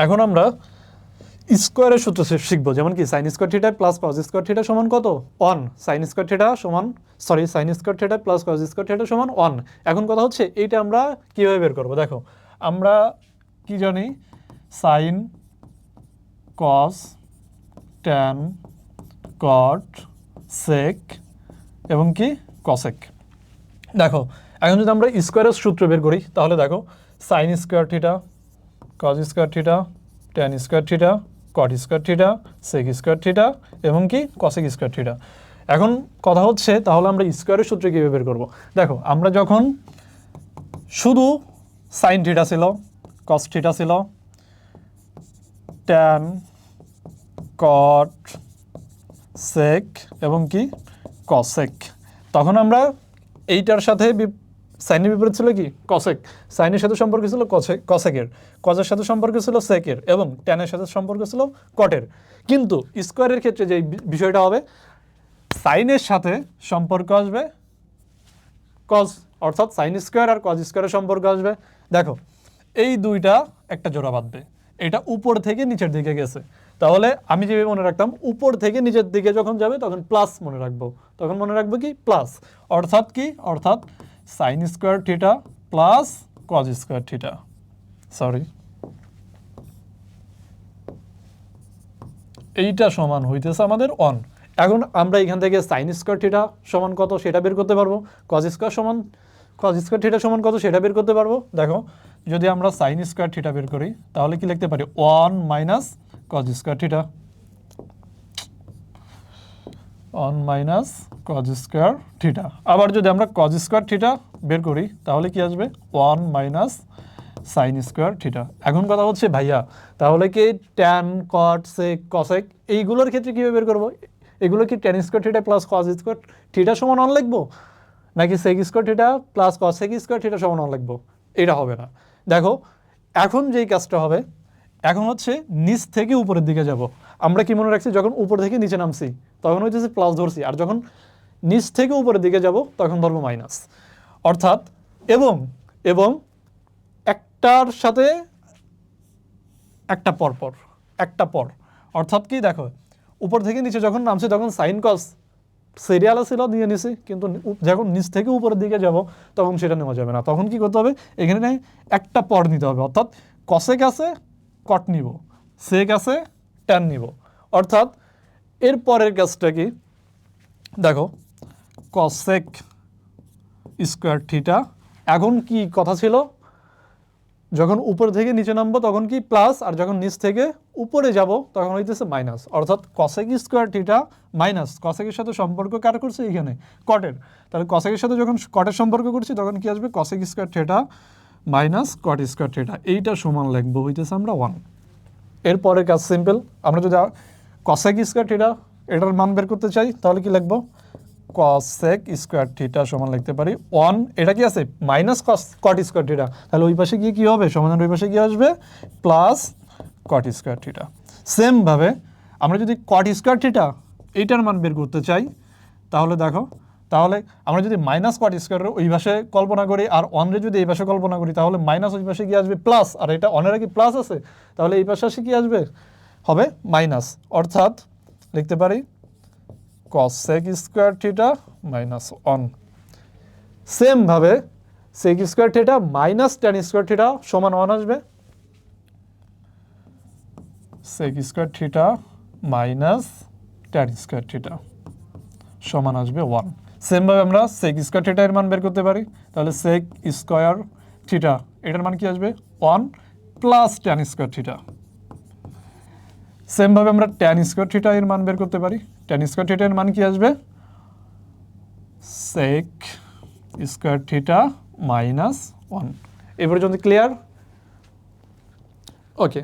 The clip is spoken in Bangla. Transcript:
এখন আমরা স্কোয়ারের সূত্র শিখবো, যেমন কি sign square theta plus cos square theta সমান কত 1, সাইন স্কোয়ার থিটা সমান sign square theta plus cos square theta সমান 1। এখন কথা হচ্ছে এইটা আমরা কীভাবে বের করবো? দেখো আমরা কি জানি, সাইন, কস, ট্যান, কট, সেক এবং কি কসেক। দেখো এখন যদি আমরা স্কোয়ারের সূত্র বের করি তাহলে দেখো sine square theta, cos square theta, tan square theta, cot square theta, sec square theta এবং কি কসেক স্কোয়ার থিটা। এখন কথা হচ্ছে তাহলে আমরা স্কোয়ারের সূত্র কীভাবে বের করবো? দেখো আমরা যখন শুধু সাইন থিটা ছিল, কস থিটা ছিল, ট্যান, কট, সেক এবং কি কসেক, তখন আমরা এইটার সাথে সাইনের বিপরীত ছিল কি কসেক, সাইনের সাথে সম্পর্ক ছিল কসেকের, কজের সাথে সম্পর্ক ছিল সেকের এবং ট্যানের সাথে সম্পর্ক ছিল কটের। কিন্তু স্কোয়ারের ক্ষেত্রে যে বিষয়টা হবে, সাইনের সাথে সম্পর্ক আসবে কজ, অর্থাৎ সাইন স্কোয়ার আর কজ স্কোয়ারের সম্পর্ক আসবে। দেখো এই দুইটা একটা জোড়া বাঁধবে, এটা উপর থেকে নিচের দিকে গেছে, তাহলে আমি যেভাবে মনে রাখতাম উপর থেকে নিচের দিকে যখন যাবে তখন প্লাস মনে রাখবো, তখন মনে রাখবো কি প্লাস, অর্থাৎ কি, অর্থাৎ sign square theta plus cos square theta, এইটা সমান হইতেছে আমাদের 1। এখন আমরা এখান থেকে সাইন স্কোয়ার থিটা সমান কত সেটা বের করতে পারবো, কজ স্কোয়ার থিটা সমান কত সেটা বের করতে পারবো। দেখো যদি আমরা সাইন স্কোয়ার থিটা বের করি তাহলে কি লিখতে পারি 1 minus cause square theta, 1 minus cause square theta. আবার যদি আমরা কজ স্কোয়ার থিটা বের করি তাহলে কি আসবে 1 মাইনাস সাইন স্কোয়ার থিটা। এখন কথা হচ্ছে ভাইয়া তাহলে কি ট্যান, কট, সেক, কসেক এইগুলোর ক্ষেত্রে কীভাবে বের করবো? এগুলো কি tan square theta plus cos square theta সমান 1 লিখবো, নাকি sec square theta plus cosec square theta সমান 1 লিখবো? এটা হবে না। দেখো এখন যেই কাজটা হবে, এখন হচ্ছে নিচ থেকে উপরের দিকে যাব। আমরা কি মনে রাখছি, যখন উপর থেকে নিচে নামছি তখন হইতেছে প্লাস ধরছি, আর যখন নিচ থেকে উপরের দিকে যাব তখন ধরবো মাইনাস। অর্থাৎ এবং এবং একটার সাথে একটা পর, অর্থাৎ কি দেখো উপর থেকে নিচে যখন নামছি তখন সাইন কস সিরিয়াল ছিল নিয়ে নিছি, কিন্তু যখন নিচ থেকে উপরের দিকে যাব তখন সেটা নেওয়া যাবে না। তখন কি করতে হবে, এখানে একটা পর নিতে হবে, অর্থাৎ কসেক আছে কট নিব, সেক আছে ট্যান নিব। অর্থাৎ এর পরের কাজটা কি, দেখো কসেক স্কোয়ার থিটা, এখন কি কথা ছিল, যখন উপর থেকে নিচে নামবো তখন কি প্লাস, আর যখন নিচ থেকে উপরে যাব তখন হইতেছে মাইনাস। অর্থাৎ কসেক স্কোয়ার থিটা মাইনাস কসেকের সাথে সম্পর্ক কার করছে এখানে কটের, তাহলে কসেকের সাথে যখন কটের সম্পর্ক করছি তখন কি আসবে কসেক স্কোয়ার থিটা মাইনাস কট স্কোয়ার থিটা, এইটা সমান লিখবো হইতেছে আমরা 1। এরপরের কাজ সিম্পল, আমরা যদি কসেক স্কোয়ার থিটা এটার মান বের করতে চাই তাহলে কি লিখবো, কসেক স্কোয়ার থিটা সমান লিখতে পারি 1, এটা কি আছে মাইনাস কট স্কোয়ার থিটা, তাহলে ওই পাশে গিয়ে কী হবে, সমাধান ওই পাশে গিয়ে আসবে প্লাস কট স্কোয়ার থিটা। সেমভাবে আমরা যদি কট স্কোয়ার থিটা এইটার মান বের করতে চাই তাহলে দেখো, তাহলে আমরা যদি মাইনাস কট স্কোয়ারের ওই পাশে কল্পনা করি আর 1 যদি এই পাশে কল্পনা করি তাহলে মাইনাস ওই পাশে গিয়ে আসবে প্লাস, আর এটা 1 কি প্লাস আছে, তাহলে এই পাশে আসে কি আসবে হবে মাইনাস, অর্থাৎ লিখতে পারি কসেক স্কোয়ার থিটা মাইনাস 1। সেমভাবে sec square theta minus tan square theta সমান 1 আসবে, sec square theta minus tan square theta সমান আসবে 1। সেমভাবে আমরা সেক স্কোয়ার থিটা এর মান বের করতে পারি, তাহলে সেক স্কোয়ার থিটা এটার মান কি আসবে 1 প্লাস ট্যান স্কোয়ার থিটা। সেমভাবে আমরা ট্যান স্কোয়ার থিটা এর মান বের করতে পারি, ট্যান স্কোয়ার থিটা এর মান কি আসবে সেক স্কোয়ার থিটা মাইনাস 1। এ পর্যন্ত ক্লিয়ার? ওকে।